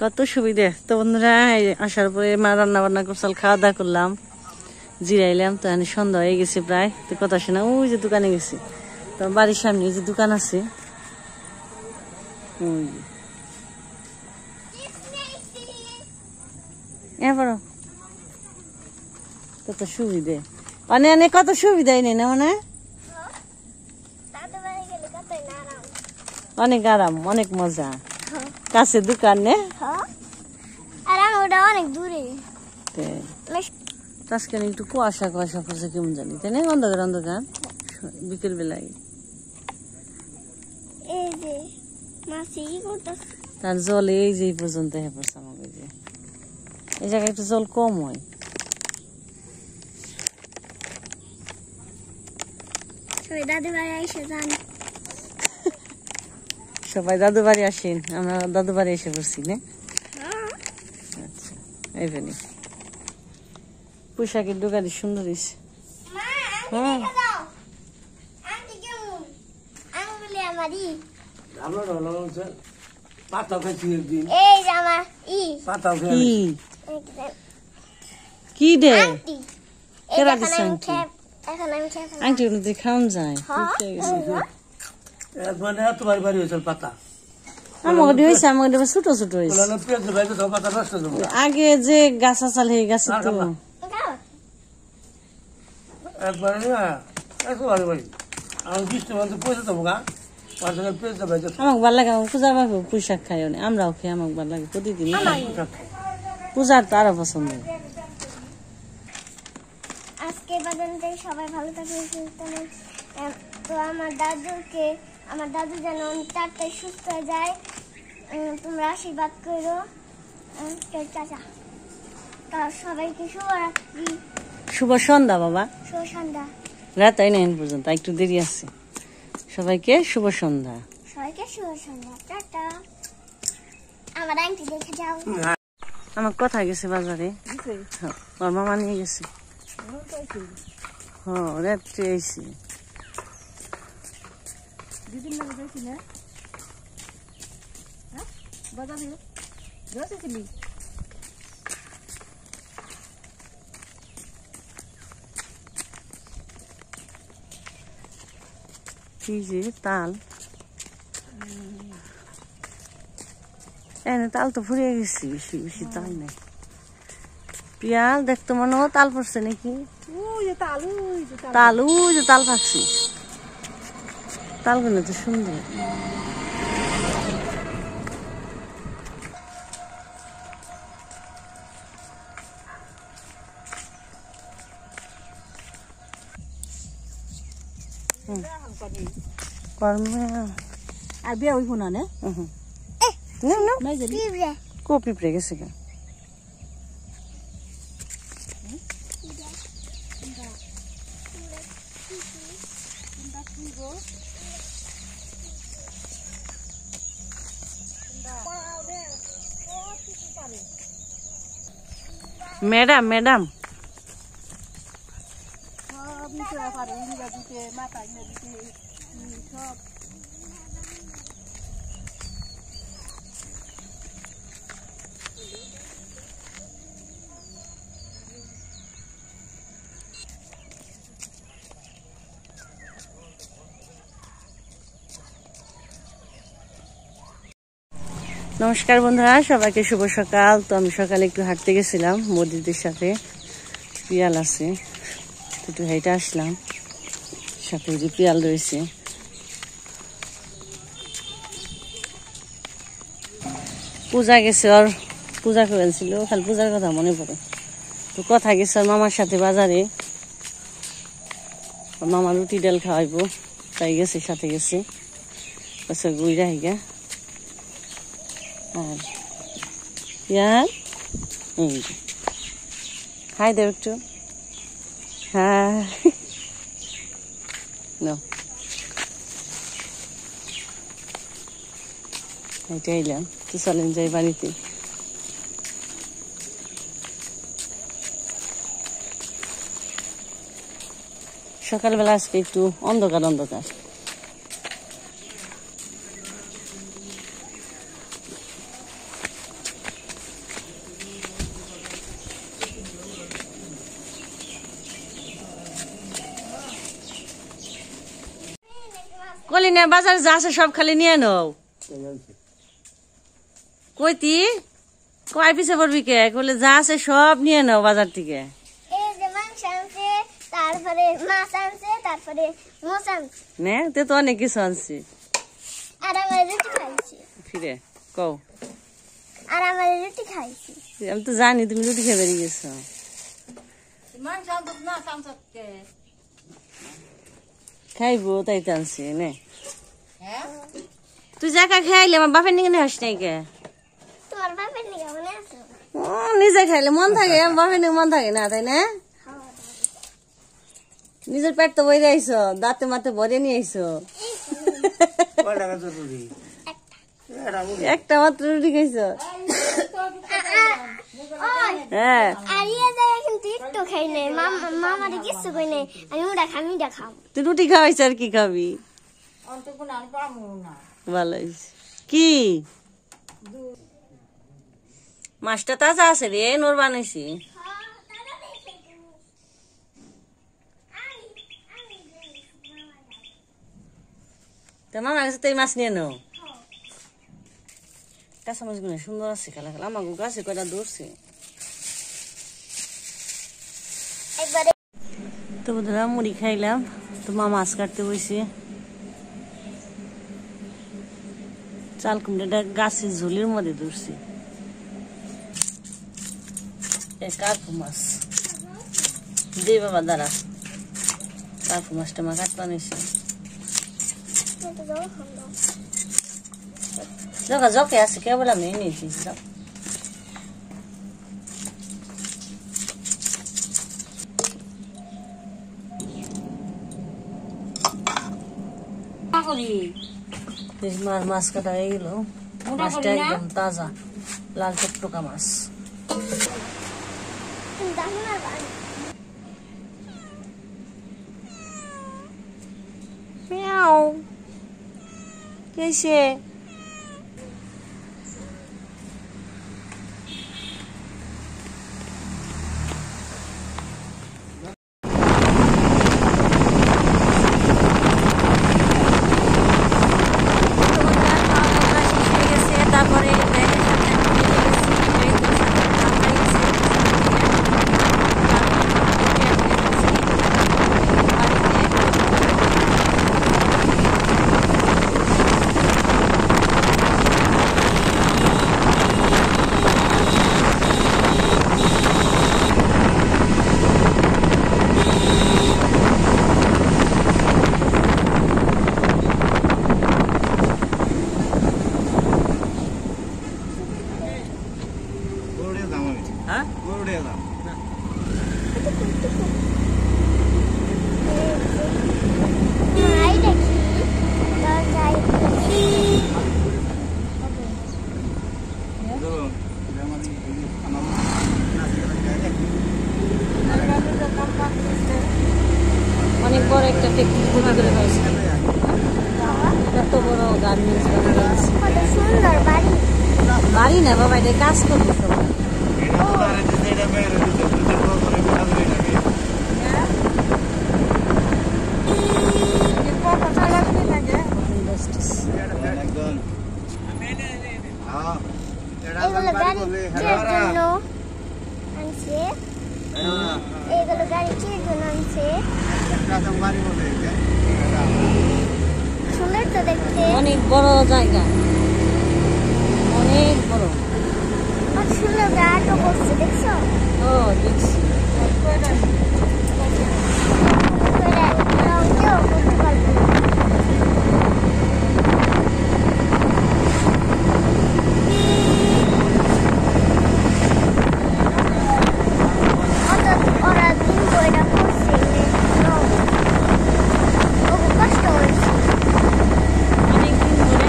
কত সুবিধে তো বন্ধুরা। আসার পরে মা রান্না বান্না করছাল, খাওয়া দাওয়া করলাম, জিরাইলাম। তো আমি সন্ধ্যা হয়ে গেছে প্রায়। তো কথা শোনা ওই যে দোকানে গেছি, তো বাড়ির সামনে যে দোকান আছে এবার কত সুবিধে, অনেক অনেক কত সুবিধাই নেই না মানে অনেক আরাম, অনেক মজা, কাছে দোকান নে অনেক দূরে। আজকে একটু কুয়াশা কুয়াশা পড়ছে কেমন জানি, তাই না? অন্ধকার অন্ধকার বিকেল বেলায়। তার জল এই যে পর্যন্ত হয়ে পড়ছে আমাকে, যে এই জায়গায় একটু জল কম হয়। সবাই দাদু বাড়ি আসেন, আমরা দাদু বাড়ি এসে পড়ছি না। আচ্ছা এইখানে পোশাকের দোকানে সুন্দর হয়েছে। হ্যাঁ কি দে আংটি খাওয়ান যায়। আমাকে হয়েছে, আমাকে ছোট ছোট হয়েছে। আগে যে গাছ আসাল হয়ে গেছে তো আমাকে ভাল লাগে। পূজার ভাবে পোশাক খাই, আমরাও খাই, আমাকে ভাল লাগে প্রতিদিন। পূজার তো আরো পছন্দ। আজকে পর্যন্ত সবাই ভালো থাকবে, তো আমার দাদু যেন তাড়াতাড়ি সুস্থ হয়ে যায়, তোমরা আশীর্বাদ করো। চাচা সবাইকে শুভরাত্রি, শুভ সন্ধ্যা বাবা। শুভ সন্ধ্যা। রাত হয় না পর্যন্ত, একটু দেরি আছে। সবাইকে শুভ সন্ধ্যা। সবাইকে শুভ সন্ধ্যা। টাটা। আমার আংটি দেখে যাও। আমার কথা গেছে বাজারে, ওর মামা নিয়ে গেছে। হ্যাঁ রাত্রে আইসি। কি যে তাল, এনে তাল তো ফুরিয়ে গেছি, বেশি বেশি তাল নেই। পিয়াল দেখতো মনে হয় তাল পড়ছে নাকি, তাল ওই যে তাল পাকছি। তালগুলো তো সুন্দর। আর বিয়া ওই কোনা নে কো পিঁপড়ে গেছে গা। ম্যাডাম ম্যাডাম নমস্কার বন্ধুরা, সবাইকে শুভ সকাল। তো আমি সকালে একটু হাঁটতে গেছিলাম মোদিদের সাথে, পিয়াল আছে একটু হেঁটে আসলাম, সাথে যে পিয়াল রয়েছে। পূজা গেছে, ওর পূজা করেছিল, খালি পূজার কথা মনে পড়ে। তো কথা গেছে ওর মামার সাথে বাজারে, ওর মামা রুটি ডাল খাওয়াইবো, তাই গেছে, সাথে গেছে। আচ্ছা গুইরা হিগা হাই দেব একটু। হ্যাঁ হেঁটে এলাম, তো চলেন যাই বাড়িতে। সকালবেলা আজকে একটু অন্ধকার অন্ধকার। কলি না বাজার যা আছে সব খালি নিয়ে নাও কইতি কয় পিছে পড়বি কে কইলে যা আছে সব নিয়ে নাও বাজার থেকে এই যে মাংস আনছে তারপরে মাছ আনছে তারপরে মোচ আনছে নে তে তো অনেক কিছু আনছি আর আমার রুটি খাইছি ফিরে কও আর আমার রুটি খাইছি আমি তো জানি তুমি রুটি খেয়ে বেরিয়ে গেছো খাইবো তাই তো আনছি নে তুই জায়গা খাইলে আমার বাপের নিকে নিয়ে হাস নাই কে তোমার বাপের নিকে মনে আছে নিজে খাইলে মন থাকে আমার বাপের নিকে মন থাকে না তাই না নিজের পেট তো বই আইছো দাঁতে মাতে ভরে নিয়ে আইছো একটা মাত্র রুটি খাইছো হ্যাঁ আর ইয়ে জায়গা কিন্তু একটু খাই নাই মামারে কিছু কই নাই আমি ওটা খামি দেখাম তুই রুটি খাওয়াইছ আর কি খাবি ভালো হয়েছে কি মাছটা তাজা আছে রে নোর বানাইছি তা মামার কাছে তুই মাছ নিয়ে নাও কাঁচা মাছগুলো সুন্দর আছে খেলা খেলা আমার গাছে কয়টা ধরছে একবারে তো বন্ধুরা মুড়ি খাইলাম তো মা মাছ কাটতে বসে চাল কুমড়াটা গাছের ঝুলির মধ্যে ধরছি কার্পু মাছ দে বাবা দাঁড়া কার্পু মাছটা মা কাটতে নিয়েছে জগা জকে আছে কেবল আমি নিয়েছি মাছ কাটা হয়ে গেল মাছটা একদম তাজা লাল টকটকা মাছ মিয়াও কেসে অনেক বড় একটা ফ্যাক্টরি তৈরি করে হয়েছে এত বড় গার্মেন্টস সুন্দর বাড়ি বাড়ি না বাবা এটা কাজ করবে সবাই এগুলো গাড়ি কির জন্য আনছে এগুলো গাড়ি কির জন্য আনছে সুন্দর তো দেখতে অনেক বড় জায়গা অনেক বড় সুন্দর গাড়ি করছে দেখছো ও দেখছি করতে পারবো অনেকদিন ধরে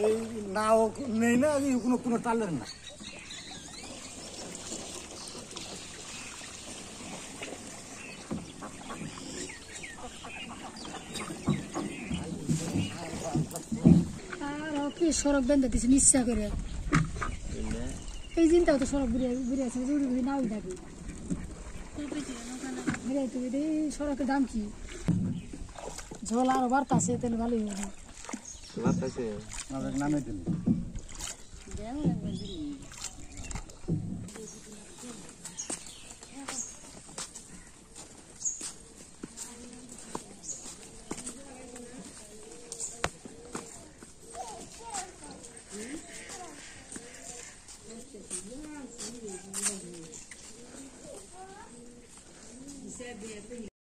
এই নাও নেই না, কোনো টালের না। আর কি সড়ক বেঁধে দিচ্ছে ইচ্ছা করে, এই দিনটাও তো সড়ক ঘুরে আছে, নাও থাকে সড়কের দাম কি, ঝোল আরো বাড়তাছে, তাহলে ভালোই হবে। নামে দিন